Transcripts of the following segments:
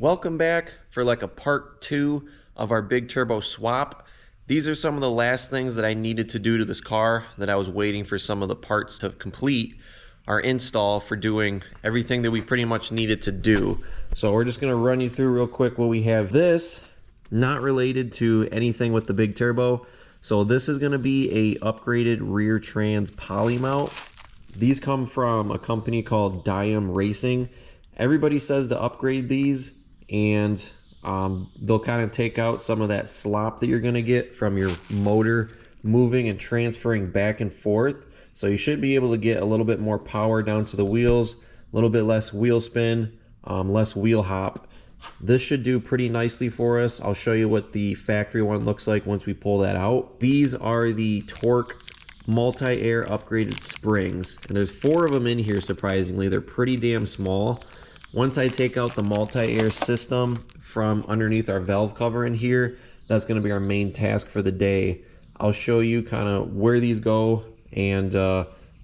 Welcome back for like a part 2 of our big turbo swap. These are some of the last things that I needed to do to this car that I was waiting for some of the parts to complete our install for doing everything that we pretty much needed to do. So we're just going to run you through real quick what we have. This, not related to anything with the big turbo. So this is going to be a upgraded rear trans poly mount. These come from a company called Deyeme Racing. Everybody says to upgrade these, and they'll kind of take out some of that slop that you're going to get from your motor moving and transferring back and forth. So you should be able to get a little bit more power down to the wheels, a little bit less wheel spin, less wheel hop. This should do pretty nicely for us. I'll show you what the factory one looks like once we pull that out. These are the Tork Multiair upgraded springs, and there's 4 of them in here. Surprisingly, they're pretty damn small. Once I take out the multi-air system from underneath our valve cover in here, that's going to be our main task for the day. I'll show you kind of where these go and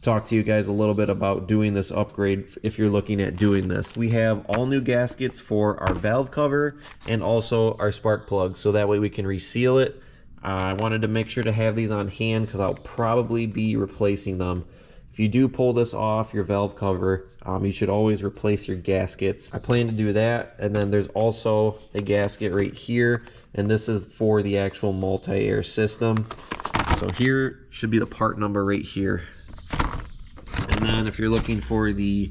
talk to you guys a little bit about doing this upgrade if you're looking at doing this. We have all new gaskets for our valve cover and also our spark plug, so that way we can reseal it. I wanted to make sure to have these on hand because I'll probably be replacing them. If you do pull this off your valve cover, you should always replace your gaskets. I plan to do that. And then there's also a gasket right here, and this is for the actual multi-air system. So here should be the part number right here. And then if you're looking for the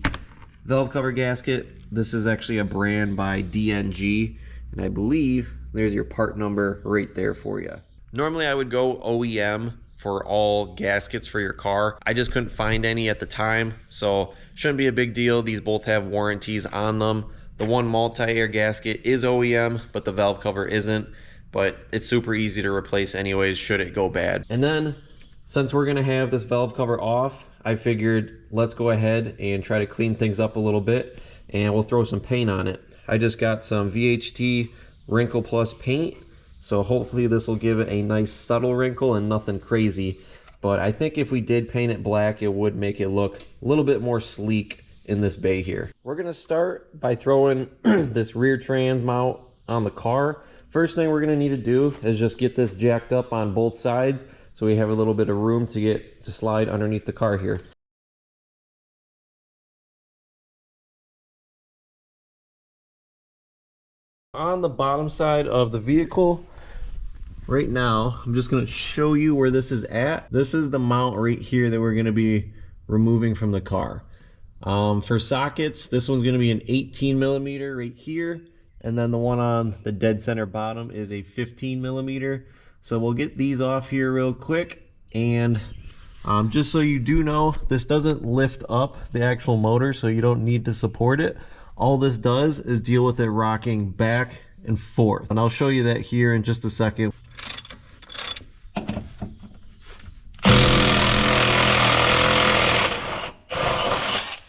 valve cover gasket, this is actually a brand by DNG, and I believe there's your part number right there for you. Normally I would go OEM for all gaskets for your car. I just couldn't find any at the time, so shouldn't be a big deal. These both have warranties on them. The one multi-air gasket is OEM, but the valve cover isn't, but it's super easy to replace anyways should it go bad. And then since we're gonna have this valve cover off, I figured let's go ahead and try to clean things up a little bit, and we'll throw some paint on it. I just got some VHT Wrinkle Plus paint, so hopefully this will give it a nice subtle wrinkle and nothing crazy. But I think if we did paint it black, it would make it look a little bit more sleek in this bay here. We're gonna start by throwing this rear trans mount on the car. First thing we're gonna need to do is just get this jacked up on both sides so we have a little bit of room to slide underneath the car here. On the bottom side of the vehicle, right now, I'm just going to show you where this is at. This is the mount right here that we're going to be removing from the car. For sockets, this one's going to be an 18 millimeter right here, and then the one on the dead center bottom is a 15 millimeter. So we'll get these off here real quick, and just so you do know, this doesn't lift up the actual motor, so you don't need to support it. All this does is deal with it rocking back and forth, and I'll show you that here in just a second.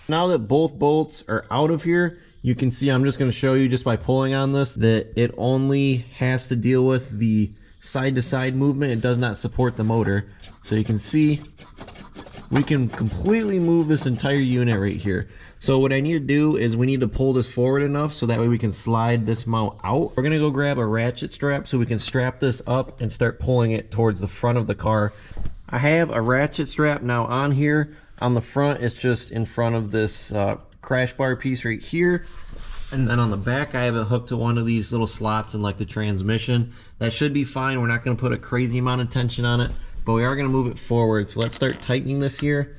Now that both bolts are out of here, you can see I'm just going to show you just by pulling on this that it only has to deal with the side-to-side movement. It does not support the motor. So you can see we can completely move this entire unit right here. So what I need to do is we need to pull this forward enough so that way we can slide this mount out. We're going to go grab a ratchet strap so we can strap this up and start pulling it towards the front of the car. I have a ratchet strap now on here. On the front, it's just in front of this crash bar piece right here. And then on the back, I have it hooked to one of these little slots in like the transmission. That should be fine. We're not going to put a crazy amount of tension on it, but we are going to move it forward. So let's start tightening this here.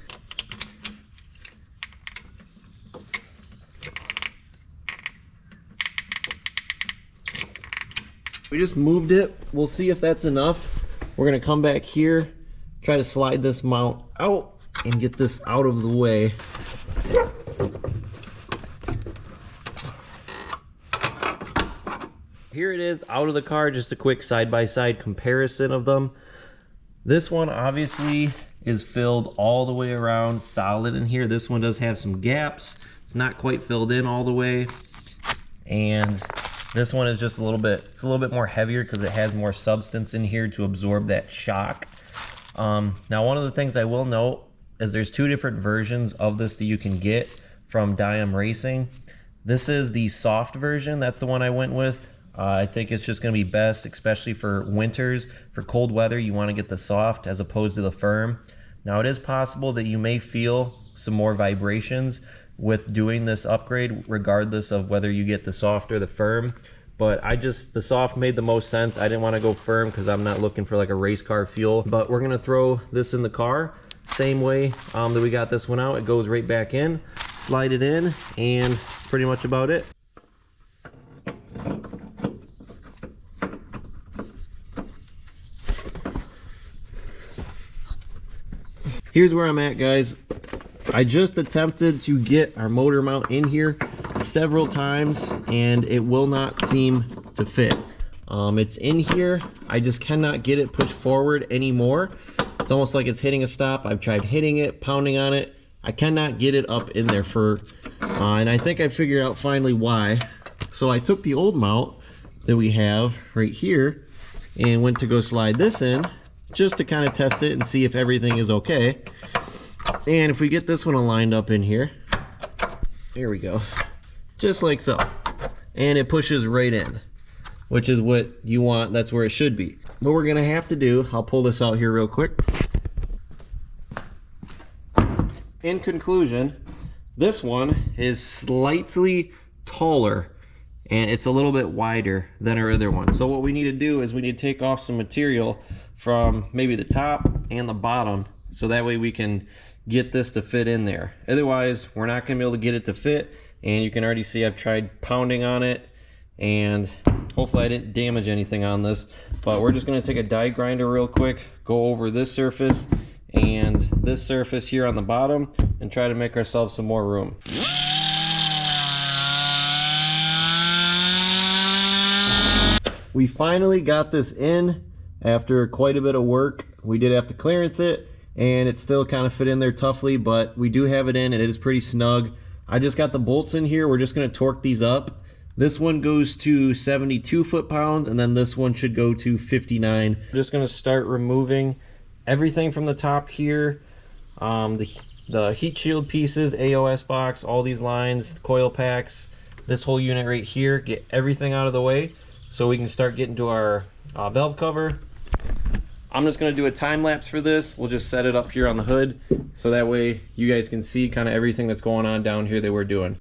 We just moved it. We'll see if that's enough. We're going to come back here, try to slide this mount out and get this out of the way. Here it is out of the car, just a quick side-by-side comparison of them. This one obviously is filled all the way around, solid in here. This one does have some gaps. It's not quite filled in all the way. And this one is just a little bit more heavier because it has more substance in here to absorb that shock. Now, one of the things I will note is there's 2 different versions of this that you can get from Deyeme Racing. This is the soft version. That's the one I went with. I think it's just going to be best, especially for winters. For cold weather, you want to get the soft as opposed to the firm. Now, it is possible that you may feel some more vibrations with doing this upgrade, regardless of whether you get the soft or the firm. But the soft made the most sense. I didn't want to go firm because I'm not looking for like a race car feel. But we're going to throw this in the car. Same way that we got this one out. It goes right back in, slide it in, and that's pretty much about it. Here's where I'm at, guys. I just attempted to get our motor mount in here several times and it will not seem to fit. It's in here. I just cannot get it pushed forward anymore. It's almost like it's hitting a stop. I've tried hitting it, pounding on it. I cannot get it up in there and I think I figured out finally why. So I took the old mount that we have right here and went to go slide this in just to kind of test it and see if everything is okay. And if we get this one aligned up in here, there we go, just like so. And it pushes right in, which is what you want. That's where it should be. What we're gonna have to do, I'll pull this out here real quick. In conclusion, this one is slightly taller and it's a little bit wider than our other one. So what we need to do is we need to take off some material from maybe the top and the bottom, so that way we can get this to fit in there. Otherwise, we're not gonna be able to get it to fit, and you can already see I've tried pounding on it, and hopefully I didn't damage anything on this, but we're just gonna take a die grinder real quick, go over this surface and this surface here on the bottom, and try to make ourselves some more room. We finally got this in after quite a bit of work. We did have to clearance it, and it still kind of fit in there toughly, but we do have it in, and it is pretty snug. I just got the bolts in here. We're just going to torque these up. This one goes to 72 foot-pounds, and then this one should go to 59. I'm just going to start removing everything from the top here. The heat shield pieces, AOS box, all these lines, coil packs, this whole unit right here. Get everything out of the way so we can start getting to our valve cover. I'm just going to do a time lapse for this. We'll just set it up here on the hood so that way you guys can see kind of everything that's going on down here that we're doing.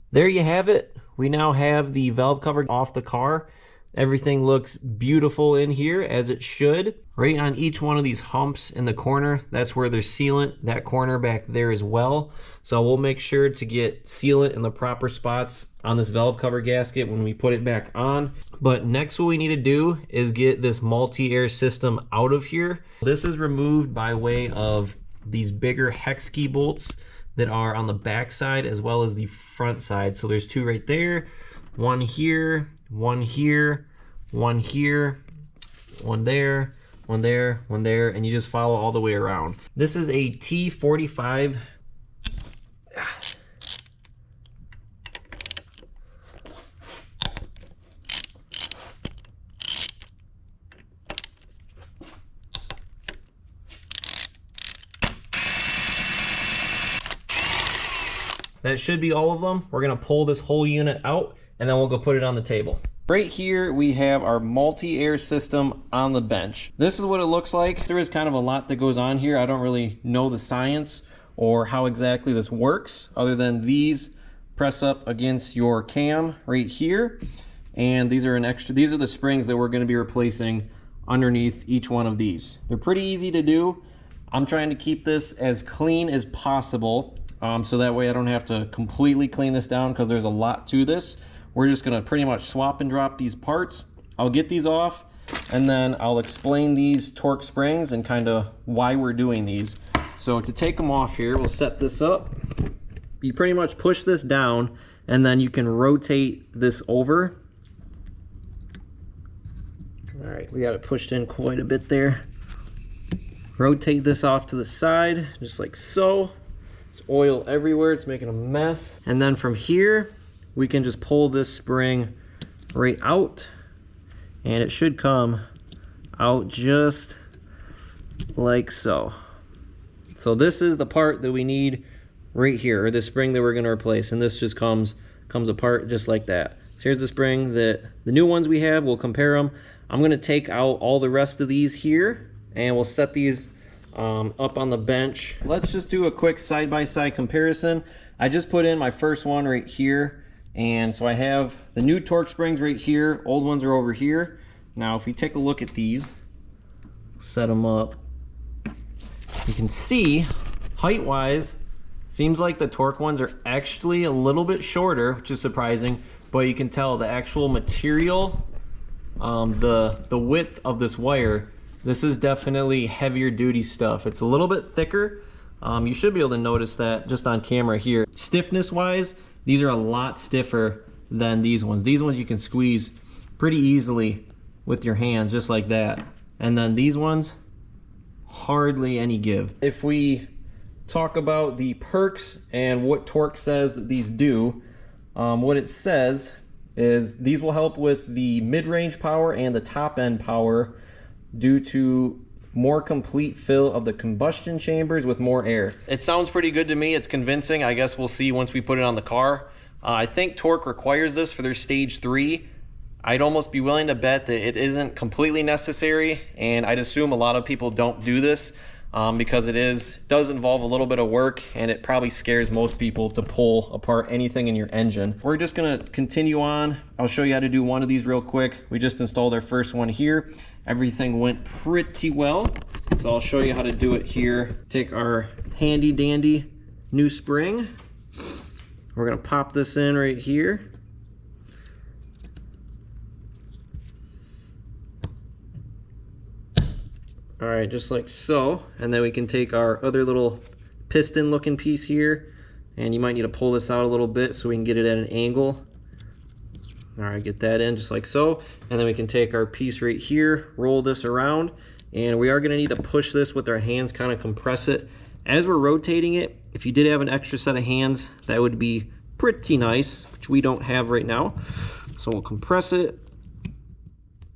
There you have it. We now have the valve cover off the car. Everything looks beautiful in here, as it should. Right on each one of these humps in the corner, that's where there's sealant. That corner back there as well. So we'll make sure to get sealant in the proper spots on this valve cover gasket when we put it back on. But next, what we need to do is get this multi-air system out of here. This is removed by way of these bigger hex key bolts that are on the back side as well as the front side. So there's two right there, one here, one here, one here, one there, one there, one there, and you just follow all the way around. This is a T45. That should be all of them. We're gonna pull this whole unit out and then we'll go put it on the table. Right here, we have our multi-air system on the bench. This is what it looks like. There is kind of a lot that goes on here. I don't really know the science or how exactly this works, other than these press up against your cam right here. And these are these are the springs that we're gonna be replacing underneath each one of these. They're pretty easy to do. I'm trying to keep this as clean as possible. so that way I don't have to completely clean this down because there's a lot to this. We're just gonna pretty much swap and drop these parts. I'll get these off and then I'll explain these Tork springs and kind of why we're doing these. So to take them off here, we'll set this up. You pretty much push this down and then you can rotate this over. All right, we got it pushed in quite a bit there. Rotate this off to the side, just like so. There's oil everywhere, it's making a mess. And then from here, we can just pull this spring right out and it should come out just like so. So this is the part that we need right here, or the spring that we're gonna replace, and this just comes apart just like that. So here's the spring that the new ones we have, we'll compare them. I'm gonna take out all the rest of these here and we'll set these up on the bench. Let's just do a quick side-by-side comparison. I just put in my first one right here, and so I have the new Tork springs right here, old ones are over here. Now if we take a look at these, set them up, you can see height-wise, seems like the Tork ones are actually a little bit shorter, which is surprising, but you can tell the actual material, the width of this wire, this is definitely heavier duty stuff. It's a little bit thicker. You should be able to notice that just on camera here. Stiffness wise, these are a lot stiffer than these ones. These ones you can squeeze pretty easily with your hands, just like that. And then these ones, hardly any give. If we talk about the perks and what Tork says that these do, what it says is these will help with the mid-range power and the top-end power due to more complete fill of the combustion chambers with more air. It sounds pretty good to me. It's convincing. I guess we'll see once we put it on the car. I think Tork requires this for their stage 3. I'd almost be willing to bet that it isn't completely necessary, and I'd assume a lot of people don't do this because it does involve a little bit of work, and it probably scares most people to pull apart anything in your engine. We're just gonna continue on. I'll show you how to do one of these real quick. We just installed our first one here. Everything went pretty well, so I'll show you how to do it here. Take our handy dandy new spring. We're gonna pop this in right here. All right, just like so. And then we can take our other little piston looking piece here, and you might need to pull this out a little bit so we can get it at an angle. All right, get that in just like so. And then we can take our piece right here, roll this around, and we are gonna need to push this with our hands, kind of compress it. As we're rotating it, if you did have an extra set of hands, that would be pretty nice, which we don't have right now. So we'll compress it,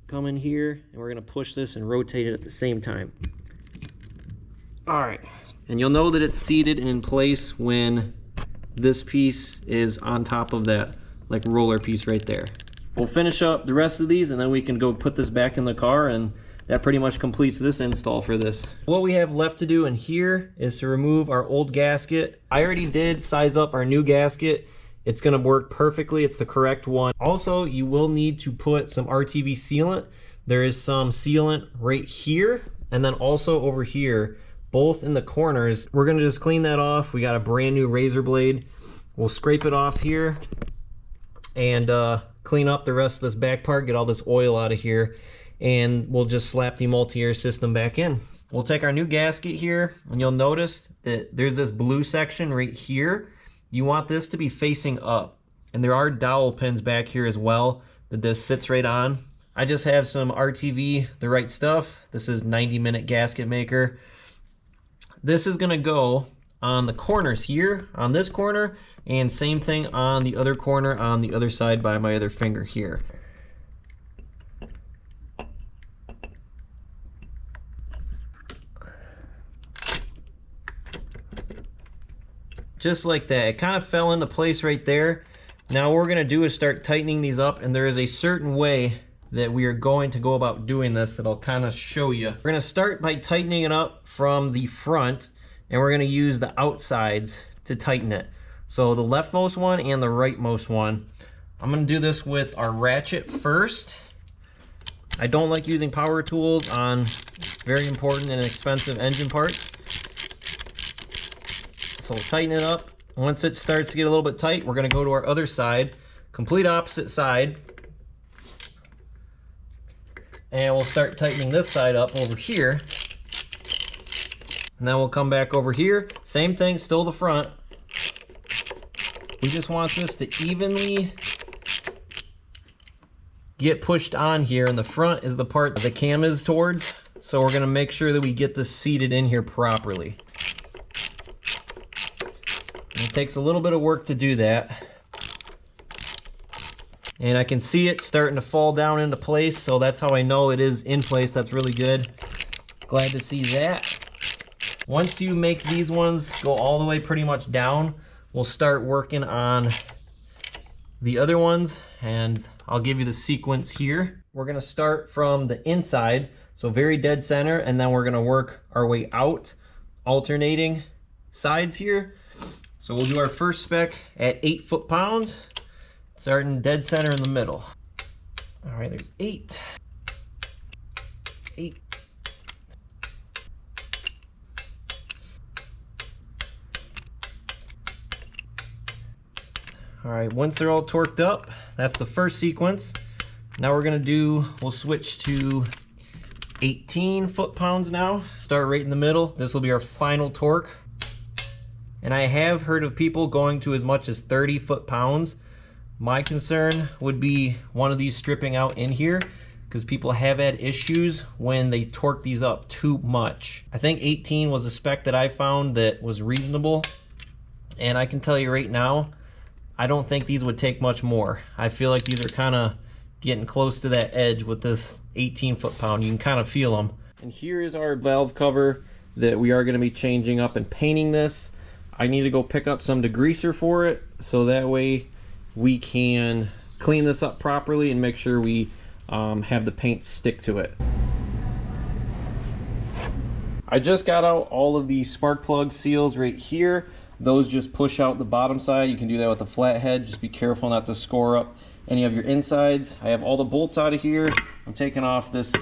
come in here, and we're gonna push this and rotate it at the same time. All right, and you'll know that it's seated and in place when this piece is on top of that like roller piece right there. We'll finish up the rest of these and then we can go put this back in the car, and that pretty much completes this install for this. What we have left to do in here is to remove our old gasket. I already did size up our new gasket. It's gonna work perfectly, it's the correct one. Also, you will need to put some RTV sealant. There is some sealant right here and then also over here, both in the corners. We're gonna just clean that off. We got a brand new razor blade. We'll scrape it off here and clean up the rest of this back part, get all this oil out of here, and we'll just slap the multi-air system back in. We'll take our new gasket here, and you'll notice that there's this blue section right here. You want this to be facing up, and there are dowel pins back here as well that this sits right on. I just have some RTV, the right stuff. This is 90-minute gasket maker. This is gonna go on the corners here, on this corner, and same thing on the other corner on the other side by my other finger here. Just like that. It kind of fell into place right there. Now what we're gonna do is start tightening these up, and there is a certain way that we are going to go about doing this that I'll kind of show you. We're gonna start by tightening it up from the front, and we're gonna use the outsides to tighten it. So the leftmost one and the rightmost one. I'm gonna do this with our ratchet first. I don't like using power tools on very important and expensive engine parts. So we'll tighten it up, Once it starts to get a little bit tight, we're going to go to our other side, complete opposite side. And we'll start tightening this side up over here. And then we'll come back over here. Same thing, still the front. We just want this to evenly get pushed on here. And the front is the part that the cam is towards. So we're gonna make sure that we get this seated in here properly. And it takes a little bit of work to do that. And I can see it starting to fall down into place, so that's how I know it is in place. That's really good. Glad to see that. Once you make these ones go all the way pretty much down, we'll start working on the other ones, and I'll give you the sequence here. We're gonna start from the inside, so very dead center, and then we're gonna work our way out, alternating sides here. So we'll do our first spec at 8 foot-pounds. Starting dead center in the middle. All right, there's 8. 8. All right, once they're all torqued up, that's the first sequence. Now we'll switch to 18 foot-pounds now. Start right in the middle. This will be our final torque. And I have heard of people going to as much as 30 foot-pounds. My concern would be one of these stripping out in here, because people have had issues when they torque these up too much. I think 18 was a spec that I found that was reasonable, and I can tell you right now, I don't think these would take much more. I feel like these are kind of getting close to that edge with this 18 foot-pound. You can kind of feel them. And here is our valve cover that we are going to be changing up and painting this. I need to go pick up some degreaser for it, so that way we can clean this up properly and make sure we have the paint stick to it. I just got out all of the spark plug seals right here. Those just push out the bottom side. You can do that with a flathead. Just be careful not to score up any of your insides. I have all the bolts out of here. I'm taking off this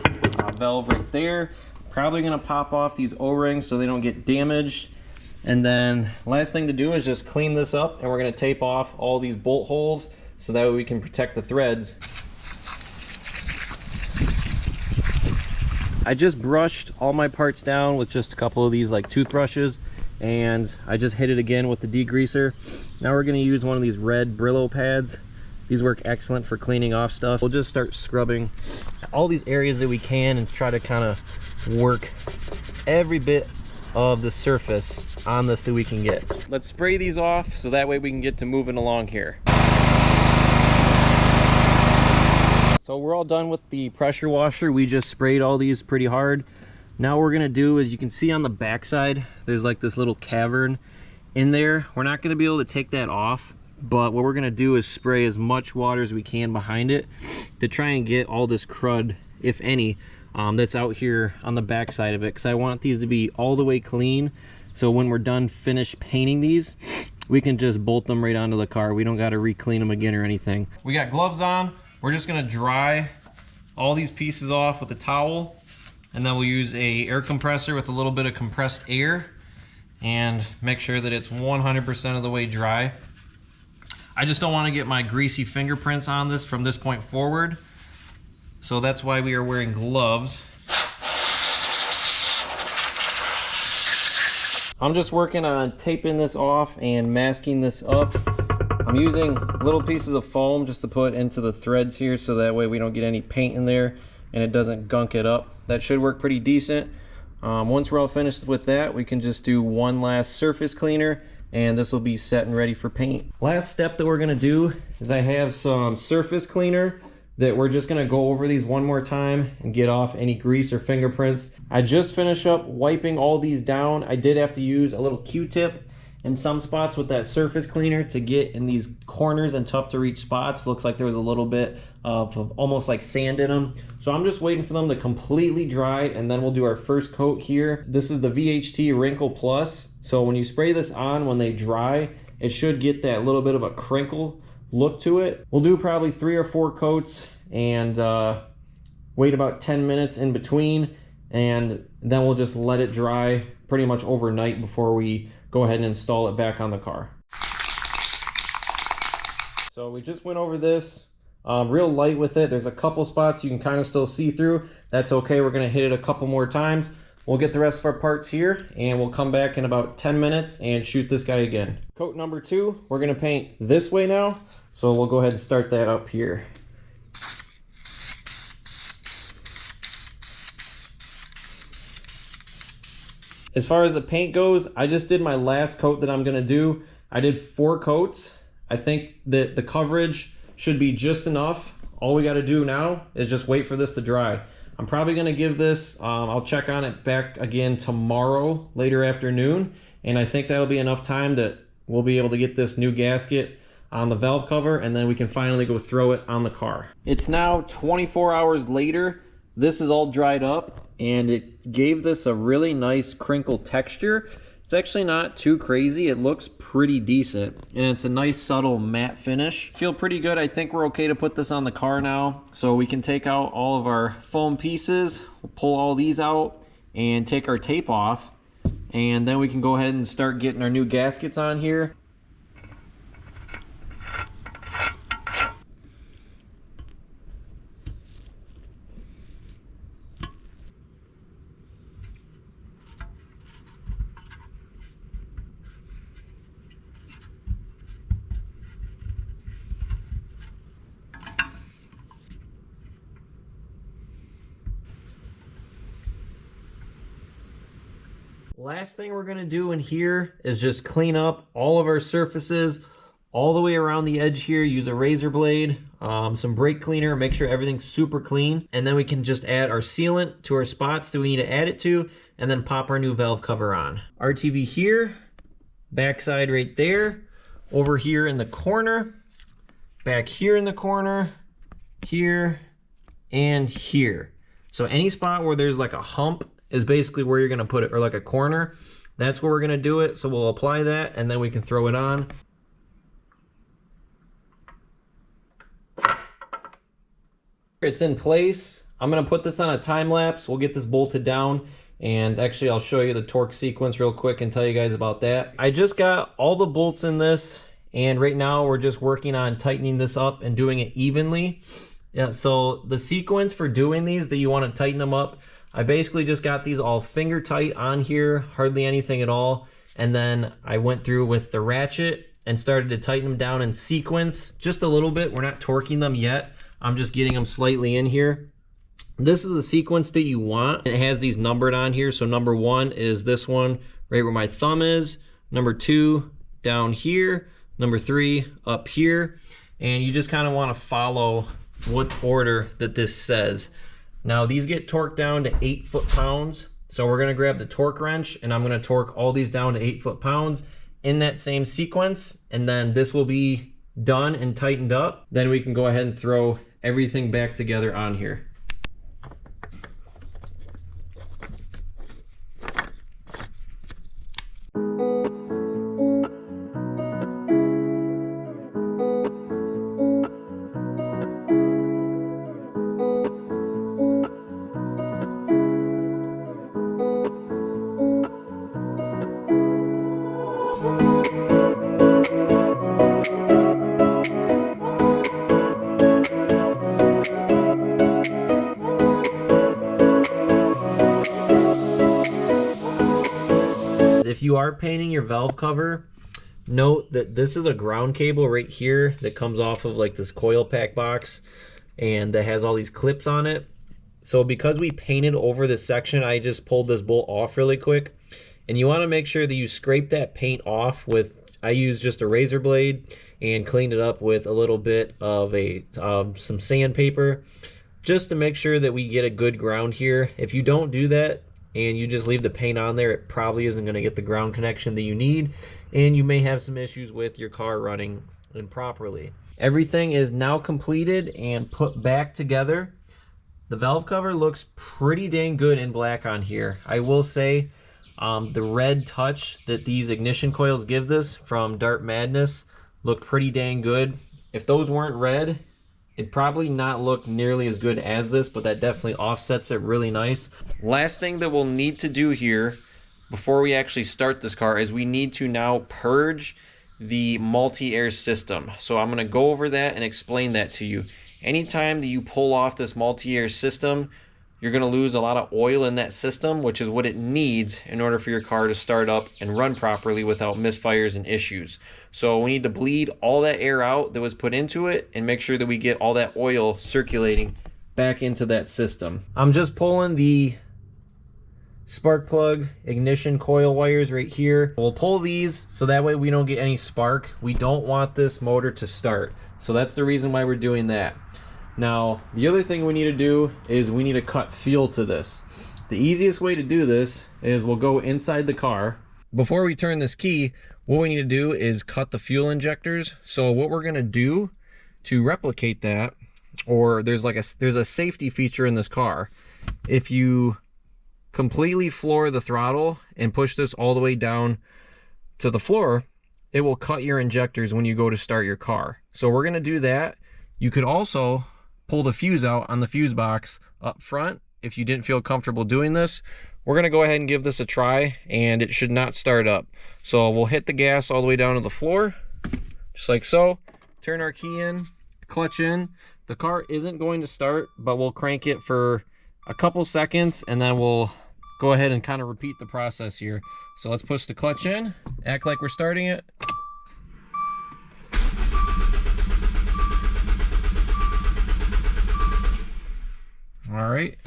valve right there. Probably gonna pop off these O-rings so they don't get damaged. And then last thing to do is just clean this up, and we're gonna tape off all these bolt holes so that way we can protect the threads. I just brushed all my parts down with just a couple of these like toothbrushes, and I just hit it again with the degreaser. Now we're gonna use one of these red Brillo pads. These work excellent for cleaning off stuff. We'll just start scrubbing all these areas that we can and try to kind of work every bit of the surface on this that we can get. Let's spray these off so that way we can get to moving along here. So we're all done with the pressure washer. We just sprayed all these pretty hard. Now what we're gonna do is, you can see on the back side there's like this little cavern in there. We're not gonna be able to take that off, but what we're gonna do is spray as much water as we can behind it to try and get all this crud, if any, that's out here on the back side of it, because I want these to be all the way clean, so when we're done finished painting these, we can just bolt them right onto the car. We don't got to re-clean them again or anything. We got gloves on. We're just gonna dry all these pieces off with a towel, and then we'll use a air compressor with a little bit of compressed air and make sure that it's 100% of the way dry. I just don't want to get my greasy fingerprints on this from this point forward, so that's why we are wearing gloves. I'm just working on taping this off and masking this up. I'm using little pieces of foam just to put into the threads here, so that way we don't get any paint in there and it doesn't gunk it up. That should work pretty decent. Once we're all finished with that, we can just do one last surface cleaner, and this will be set and ready for paint. Last step that we're gonna do is, I have some surface cleaner that we're just gonna go over these one more time and get off any grease or fingerprints. I just finished up wiping all these down. I did have to use a little Q-tip in some spots with that surface cleaner to get in these corners and tough to reach spots. Looks like there was a little bit of almost like sand in them. So I'm just waiting for them to completely dry, and then we'll do our first coat here. This is the VHT Wrinkle Plus. So when you spray this on, when they dry, it should get that little bit of a crinkle look to it. We'll do probably 3 or 4 coats and wait about 10 minutes in between, and then we'll just let it dry pretty much overnight before we go ahead and install it back on the car. So we just went over this real light with it. There's a couple spots you can kind of still see through. That's okay. We're going to hit it a couple more times. We'll get the rest of our parts here and we'll come back in about 10 minutes and shoot this guy again. Coat number 2, we're going to paint this way now. So we'll go ahead and start that up here. As far as the paint goes, I just did my last coat that I'm going to do. I did 4 coats. I think that the coverage should be just enough. All we got to do now is just wait for this to dry. I'm probably going to give this, I'll check on it back again tomorrow, later afternoon. And I think that'll be enough time that we'll be able to get this new gasket on the valve cover, and then we can finally go throw it on the car. It's now 24 hours later. This is all dried up, and it gave this a really nice crinkle texture. It's actually not too crazy. It looks pretty decent, and it's a nice subtle matte finish. Feel pretty good. I think we're okay to put this on the car now. So we can take out all of our foam pieces, we'll pull all these out, and take our tape off. And then we can go ahead and start getting our new gaskets on here. Last thing we're gonna do in here is just clean up all of our surfaces all the way around the edge here. Use a razor blade, some brake cleaner, make sure everything's super clean. And then we can just add our sealant to our spots that we need to add it to, and then pop our new valve cover on. RTV here, backside right there, over here in the corner, back here in the corner, here, and here. So any spot where there's like a hump is basically where you're gonna put it, or like a corner. That's where we're gonna do it. So we'll apply that and then we can throw it on. It's in place. I'm gonna put this on a time lapse. We'll get this bolted down, and actually I'll show you the torque sequence real quick and tell you guys about that. I just got all the bolts in this, and right now we're just working on tightening this up and doing it evenly. Yeah, so the sequence for doing these that you want to tighten them up, I basically just got these all finger tight on here, hardly anything at all. And then I went through with the ratchet and started to tighten them down in sequence just a little bit. We're not torquing them yet. I'm just getting them slightly in here. This is the sequence that you want. It has these numbered on here. So number 1 is this one right where my thumb is. Number 2 down here. Number 3 up here. And you just kind of want to follow what order that this says. Now these get torqued down to 8 foot-pounds. So we're gonna grab the torque wrench and I'm gonna torque all these down to 8 foot-pounds in that same sequence. And then this will be done and tightened up. Then we can go ahead and throw everything back together on here. If you are painting your valve cover, note that this is a ground cable right here that comes off of like this coil pack box, and that has all these clips on it. So because we painted over this section, I just pulled this bolt off really quick. And you want to make sure that you scrape that paint off with, I used just a razor blade and cleaned it up with a little bit of some sandpaper, just to make sure that we get a good ground here. If you don't do that and you just leave the paint on there, it probably isn't going to get the ground connection that you need, and you may have some issues with your car running improperly. Everything is now completed and put back together. The valve cover looks pretty dang good in black on here. I will say the red touch that these ignition coils give this from Dart Madness look pretty dang good. If those weren't red, it'd probably not look nearly as good as this, but that definitely offsets it really nice. Last thing that we'll need to do here before we actually start this car is we need to now purge the multi-air system. So I'm going to go over that and explain that to you. Anytime that you pull off this multi-air system, you're going to lose a lot of oil in that system, which is what it needs in order for your car to start up and run properly without misfires and issues. So we need to bleed all that air out that was put into it and make sure that we get all that oil circulating back into that system. I'm just pulling the spark plug ignition coil wires right here. We'll pull these so that way we don't get any spark. We don't want this motor to start. So that's the reason why we're doing that. Now, the other thing we need to do is we need to cut fuel to this. The easiest way to do this is we'll go inside the car. Before we turn this key, what we need to do is cut the fuel injectors. So what we're gonna do to replicate that, or there's a safety feature in this car. If you completely floor the throttle and push this all the way down to the floor, it will cut your injectors when you go to start your car. So we're gonna do that. You could also pull the fuse out on the fuse box up front if you didn't feel comfortable doing this. We're gonna go ahead and give this a try, and it should not start up. So we'll hit the gas all the way down to the floor, just like so. Turn our key in, clutch in. The car isn't going to start, but we'll crank it for a couple seconds, and then we'll go ahead and kind of repeat the process here. So let's push the clutch in, act like we're starting it. All right,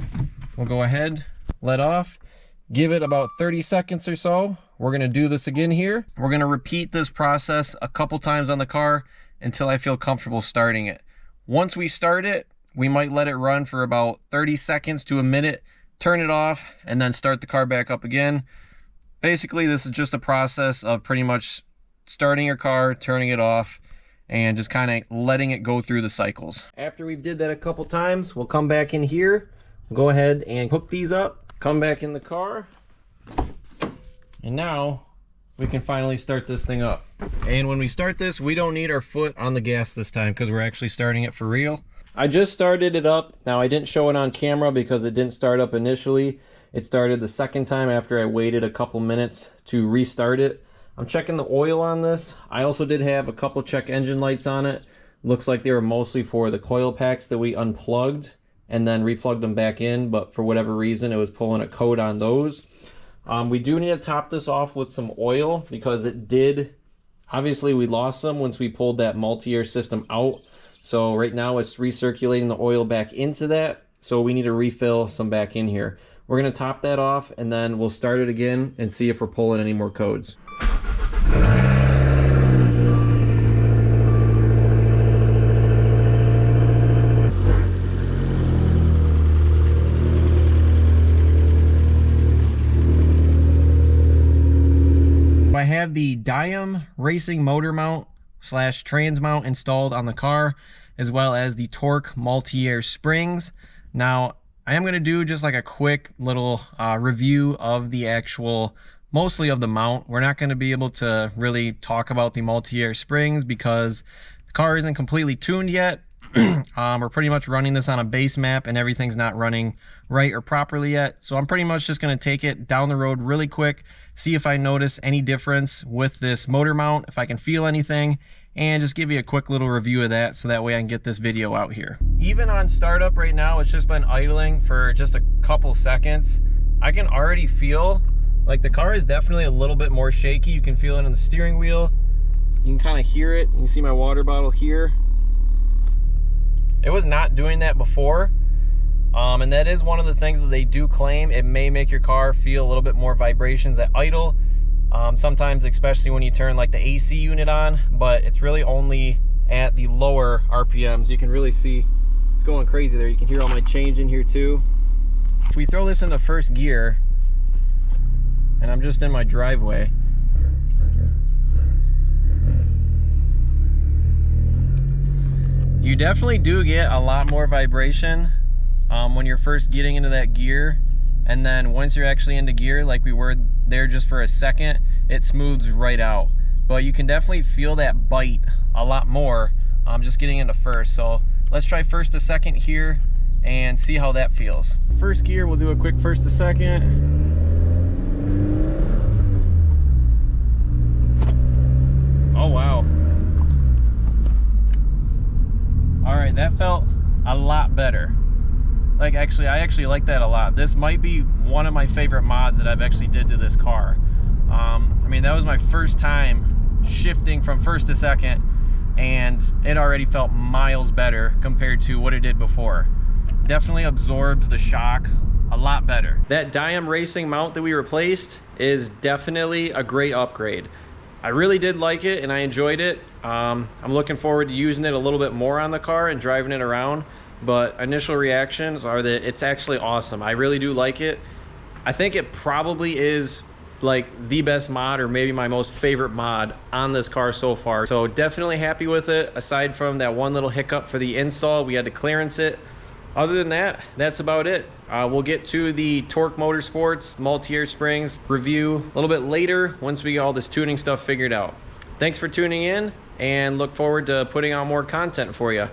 we'll go ahead, let off, give it about 30 seconds or so. We're gonna do this again here. We're gonna repeat this process a couple times on the car until I feel comfortable starting it. Once we start it, we might let it run for about 30 seconds to a minute, turn it off, and then start the car back up again. Basically, this is just a process of pretty much starting your car, turning it off, and just kind of letting it go through the cycles. After we've did that a couple times, we'll come back in here, go ahead and hook these up, come back in the car, and now we can finally start this thing up. And when we start this, we don't need our foot on the gas this time because we're actually starting it for real. I just started it up. Now, I didn't show it on camera because it didn't start up initially. It started the second time after I waited a couple minutes to restart it. I'm checking the oil on this. I also did have a couple check engine lights on it. Looks like they were mostly for the coil packs that we unplugged and then replugged them back in, but for whatever reason it was pulling a code on those. We do need to top this off with some oil because it did, obviously we lost some once we pulled that multi-air system out. So right now it's recirculating the oil back into that, so we need to refill some back in here. We're gonna top that off and then we'll start it again and see if we're pulling any more codes. I have the Deyeme racing motor mount / trans mount installed on the car, as well as the Tork Multiair springs. Now, I am going to do just like a quick little review of the actual, mostly of the mount. We're not going to be able to really talk about the Multiair springs because the car isn't completely tuned yet. We're pretty much running this on a base map and everything's not running right or properly yet. So I'm pretty much just going to take it down the road really quick, see if I notice any difference with this motor mount, if I can feel anything, and just give you a quick little review of that so that way I can get this video out here. Even on startup right now, it's just been idling for just a couple seconds. I can already feel like the car is definitely a little bit more shaky. You can feel it in the steering wheel. You can kind of hear it. You can see my water bottle here. It was not doing that before, and that is one of the things that they do claim. It may make your car feel a little bit more vibrations at idle, sometimes especially when you turn like the AC unit on, but it's really only at the lower RPMs. You can really see it's going crazy there. You can hear all my change in here too. So we throw this into first gear, and I'm just in my driveway. You definitely do get a lot more vibration when you're first getting into that gear, and then once you're actually into gear, like we were there just for a second, it smooths right out. But you can definitely feel that bite a lot more just getting into first. So let's try first to second here and see how that feels. First gear, we'll do a quick first to second. Oh wow. right, that felt a lot better. Like, actually, I actually like that a lot. This might be one of my favorite mods that I've actually did to this car. I mean, that was my first time shifting from first to second, and it already felt miles better compared to what it did before. Definitely absorbs the shock a lot better. That Deyeme racing mount that we replaced is definitely a great upgrade. I really did like it and I enjoyed it. I'm looking forward to using it a little bit more on the car and driving it around, but initial reactions are that it's actually awesome. I really do like it. I think it probably is like the best mod, or maybe my most favorite mod on this car so far. So definitely happy with it. Aside from that one little hiccup for the install, we had to clearance it. Other than that, that's about it. We'll get to the Tork Motorsports Multiair Springs review a little bit later once we get all this tuning stuff figured out. Thanks for tuning in, and look forward to putting out more content for you.